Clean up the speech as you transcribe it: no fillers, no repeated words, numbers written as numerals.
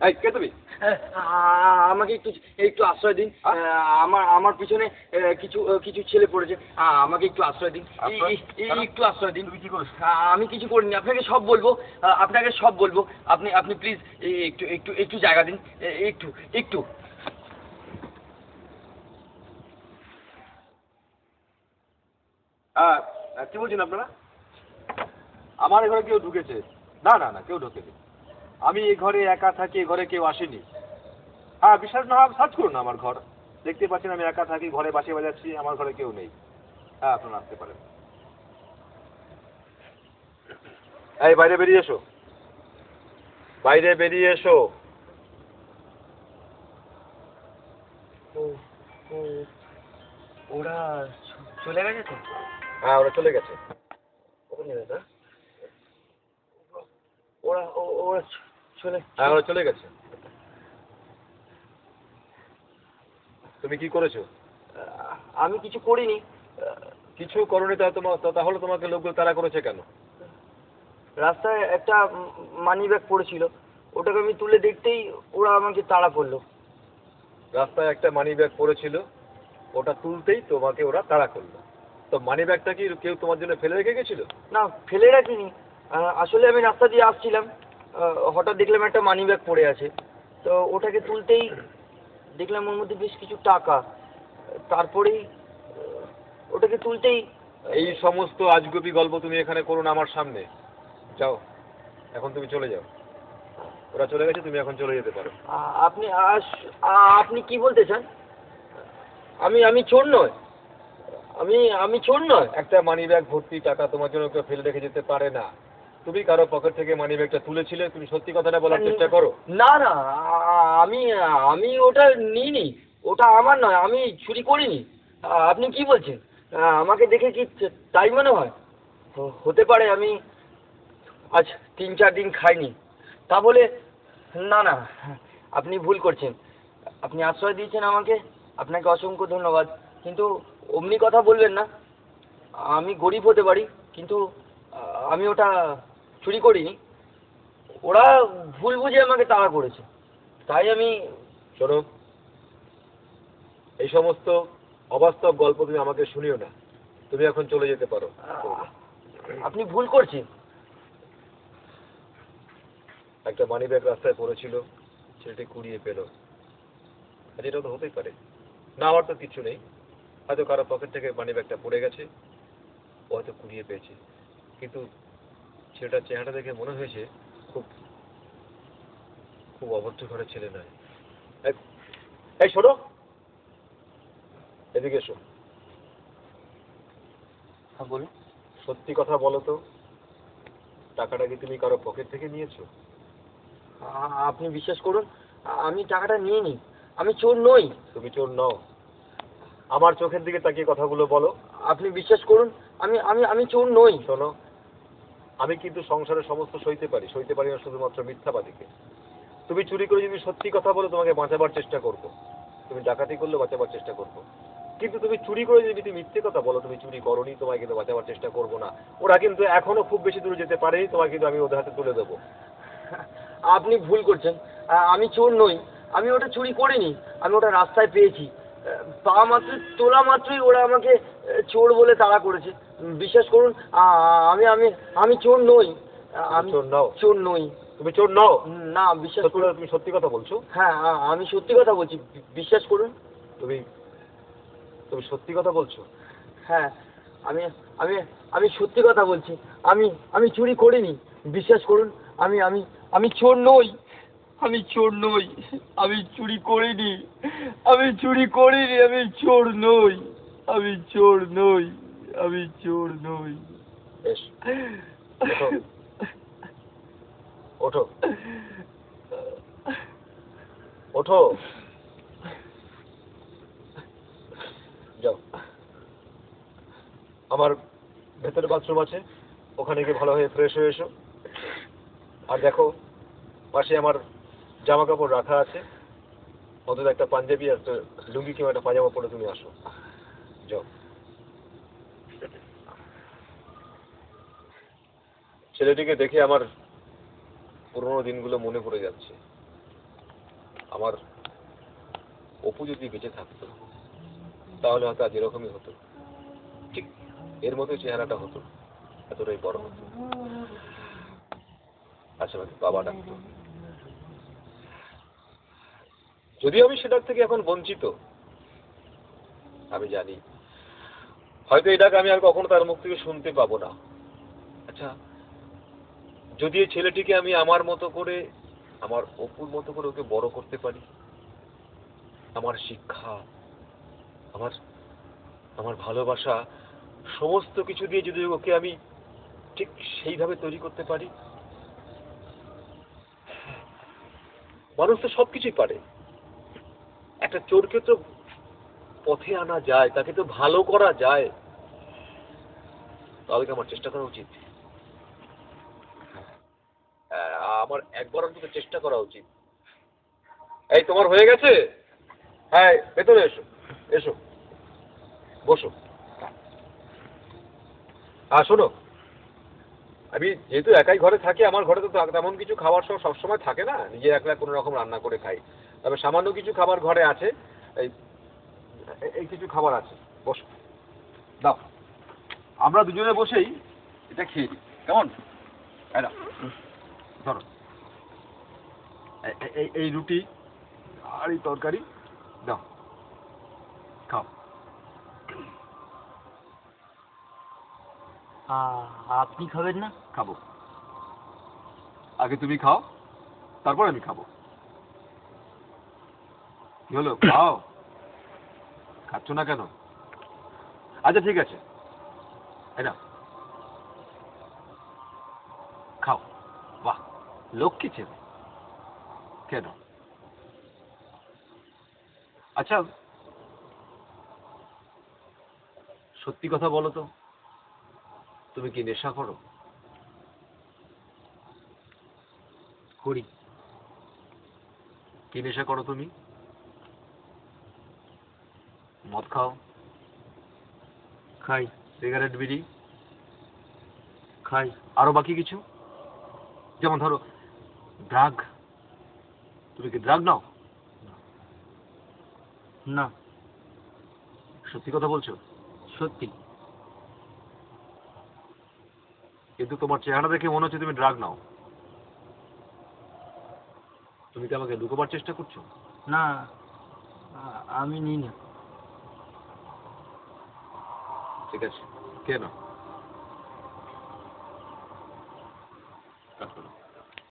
এই কে তুমি? আমাকে একটু একটু আশ্রয় দিন। আমার আমার পিছনে কিছু কিছু ছেলে পড়েছে, আমাকে একটু আশ্রয় দিন। একটু আশ্রয় দিন। তুমি কি করেছো? আমি কিছু করিনি, আপনাকে সব বলবো, আপনাকে সব বলবো। আপনি আপনি প্লিজ একটু একটু একটু জায়গা দিন, একটু একটু। কি বলছেন আপনারা? আমার ঘরে কেউ ঢুকেছে? না না না, কেউ ঢোকেনি। আমি এই ঘরে একা থাকি, এই ঘরে কেউ আসেনি। হ্যাঁ, বিশ্বাস না হয় সার্চ করুন আমার ঘর, দেখতে পাচ্ছেন আমি একা থাকি, ঘরে বাঁশি বাজাচ্ছি, আমার ঘরে কেউ নেই। হ্যাঁ, আপনারা আসতে পারেন। এই বাইরে বেরিয়ে এসো, বাইরে বেরিয়ে এসো। ওরা চলে গেছে তো? হ্যাঁ, ওরা চলে গেছে। ওরা ওরা চলে, হ্যাঁ, ওরা চলে গেছে। তুমি কি করেছো? আমি কিছু করিনি। কিছু করনি, তাহলে তোমাকে লোকগুলো তাড়া করেছে কেন? রাস্তায় একটা মানি ব্যাগ পড়েছিল, ওটাকে আমি তুলে দেখতেই ওরা আমাকে তাড়া করলো। রাস্তায় একটা মানি ব্যাগ পড়েছিল, ওটা তুলতেই তোমাকে ওরা তাড়া করলো। তো মানি ব্যাগটা কি কেউ তোমার জন্য ফেলে রেখে গেছিল? না, ফেলে রাখিনি। আসলে আমি রাস্তা দিয়ে আসছিলাম, হঠাৎ দেখলাম একটা মানি ব্যাগ পড়ে আছে, তো ওটাকে তুলতেই দেখলাম ওর মধ্যে বেশ কিছু টাকা। তারপরেই ওটাকে তুলতেই এই সমস্ত আজগুবি গল্প তুমি এখানে করো না আমার সামনে। যাও, এখন তুমি চলে যাও। ওরা চলে গেছে, তুমি এখন চলে যেতে পারো। আপনি আপনি কি বলতে চান? আমি আমি চোর নয়, আমি আমি চোর নয়। একটা মানি ব্যাগ ভর্তি টাকা তোমার জন্য কেউ ফেলে রেখে যেতে পারে না। তুমি কারো পকেট থেকে মানি ব্যাগটা তুলেছিলে, তুমি সত্যি কথাটা বলার চেষ্টা করো। না না, আমি আমি ওটা নিইনি, ওটা আমার নয়, আমি চুরি করিনি। আপনি কি বলছেন? আমাকে দেখে কি তাই মনে হয়? হতে পারে আমি আজ 3-4 দিন খাইনি, তা বলে না না, আপনি ভুল করছেন। আপনি আশ্রয় দিয়েছেন আমাকে, আপনাকে অসংখ্য ধন্যবাদ, কিন্তু অমনি কথা বলবেন না। আমি গরিব হতে পারি, কিন্তু আমি ওটা চুরি করিনি। ওরা ভুল বুঝে আমাকে তাড়া করেছে, তাই আমি। শোনো, এই সমস্ত অবাস্তব গল্প তুমি আমাকে শুনিও না। তুমি এখন চলে যেতে পারো। আপনি ভুল করছেন। একটা মানি ব্যাগ রাস্তায় পড়েছিল, ছেলেটি কুড়িয়ে পেল। আর এটা তো হতেই পারে, না হওয়ার তো কিছু নেই। হয়তো কারো পকেট থেকে মানি ব্যাগটা পড়ে গেছে, ও হয়তো কুড়িয়ে পেয়েছে। কিন্তু ছেলেটার চেহারা দেখে মনে হয়েছে খুব খুব অভদ্র ঘরের ছেলে নয়। এই শোনো, এদিকে এসো। হ্যাঁ বলুন। সত্যি কথা বলো তো, টাকাটা কি তুমি কারো পকেট থেকে নিয়েছো? আপনি বিশ্বাস করুন, আমি টাকাটা নিইনি, আমি চোর নই। তুমি চোর নও। আমার চোখের দিকে তাকিয়ে কথাগুলো বলো। আপনি বিশ্বাস করুন, আমি আমি আমি চোর নই। শোনো, আমি কিন্তু সংসারের সমস্ত সইতে পারি না শুধুমাত্র মিথ্যাবাদীকে। তুমি চুরি করে যদি সত্যি কথা বলো, তোমাকে বাঁচাবার চেষ্টা করবো। তুমি ডাকাতি করলে বাঁচাবার চেষ্টা করবো। কিন্তু তুমি চুরি করে যদি তুমি মিথ্যে কথা বলো, তুমি চুরি করোনি, তোমায় কিন্তু বাঁচাবার চেষ্টা করবো না। ওরা কিন্তু এখনো খুব বেশি দূরে যেতে পারেনি, তোমায় কিন্তু আমি ওদের হাতে তুলে দেবো। আপনি ভুল করছেন, আমি চোর নই, আমি ওটা চুরি করিনি, আমি ওটা রাস্তায় পেয়েছি। পা মাত্রই তোলা মাত্রই ওরা আমাকে চোর বলে তাড়া করেছে। বিশ্বাস করুন, আমি আমি আমি চোর নই। আমি চোর নও? চোর নই। তুমি চোর নও? না, বিশ্বাস করুন। তুমি সত্যি কথা বলছো? হ্যাঁ, আমি সত্যি কথা বলছি, বিশ্বাস করুন। তুমি তুমি সত্যি কথা বলছো? হ্যাঁ, আমি আমি আমি সত্যি কথা বলছি, আমি আমি চুরি করিনি, বিশ্বাস করুন। আমি আমি আমি চোর নই, আমি চোর নই, আমি চুরি করিনি, আমি চুরি করিনি, আমি চোর নই, আমি চোর নই, আমি চোর নই। বেশ, ওঠো, ওঠো, ওঠো, যাও। আমার ভেতরে বাথরুম আছে, ওখানে গিয়ে ভালো হয়ে ফ্রেশ হয়ে এসো। আর দেখো, পাশে আমার জামা কাপড় রাখা আছে, অন্তত একটা পাঞ্জাবি আর একটা লুঙ্গি কিংবা একটা পাজামা পরে তুমি আসো। যাও। ছেলেটিকে দেখে আমার পুরোনো দিনগুলো মনে পড়ে যাচ্ছে। আমার অপু যদি বেঁচে থাকতো তাহলে হয়তো আজ এরকমই হতো, ঠিক এর মতোই চেহারাটা হতো, এতটাই বড় হতো। আচ্ছা আমাকে বাবা ডাকতো, যদিও আমি সেটার থেকে এখন বঞ্চিত। আমি জানি হয়তো এই ডাক আমি আর কখনো তার মুখ থেকে শুনতে পাবো না। আচ্ছা, যদি এই ছেলেটিকে আমি আমার মতো করে, আমার অপুর মতো করে ওকে বড় করতে পারি, আমার শিক্ষা, আমার আমার ভালোবাসা, সমস্ত কিছু দিয়ে যদি ওকে আমি ঠিক সেইভাবে তৈরি করতে পারি। মানুষ তো সবকিছুই পারে, একটা চোরকে তো পথে আনা যায়, তাকে তো ভালো করা যায়, তাহলে কি আমার চেষ্টা করা উচিত? আমার একবার অন্তত চেষ্টা করা উচিত। এই তোমার হয়ে গেছে? হ্যাঁ, ভেতরে এসো, এসো, বসো। শোনো, আমি যেহেতু একাই ঘরে থাকি, আমার ঘরে তো তেমন কিছু খাবার সবসময় থাকে না, নিজে একলা কোনো রকম রান্না করে খাই। তবে সামান্য কিছু খাবার ঘরে আছে, এই এই কিছু খাবার আছে। বসো, দাও, আমরা দুজনে বসেই এটা খেয়ে দিই, কেমন? এই নাও, ধরো, এই রুটি আর এই তরকারি দাও, খাও। আপনি খাবেন না? খাবো, আগে তুমি খাও, তারপর আমি খাবো। কি হলো, খাও, খাচ্ছ না কেন? আচ্ছা ঠিক আছে, এই নাও, খাও। বাহ, লক্ষ্মী ছেলে, কেন? আচ্ছা, সত্যি কথা বলো তো, তুমি কি নেশা করো? করি। কি নেশা করো তুমি? মদ খাও? খাই। সিগারেট, বিড়ি? খাই। আরো বাকি কিছু, যেমন ধরো ড্রাগ, তুমি কি ড্রাগ নাও? না। সত্যি কথা বলছো? সত্যি। কিন্তু তোমার চেহারা দেখে মনে হচ্ছে তুমি ড্রাগ নাও। তুমি কি আমাকে লুকোবার চেষ্টা করছো? না, আমি নিই না। ঠিক আছে, কেন?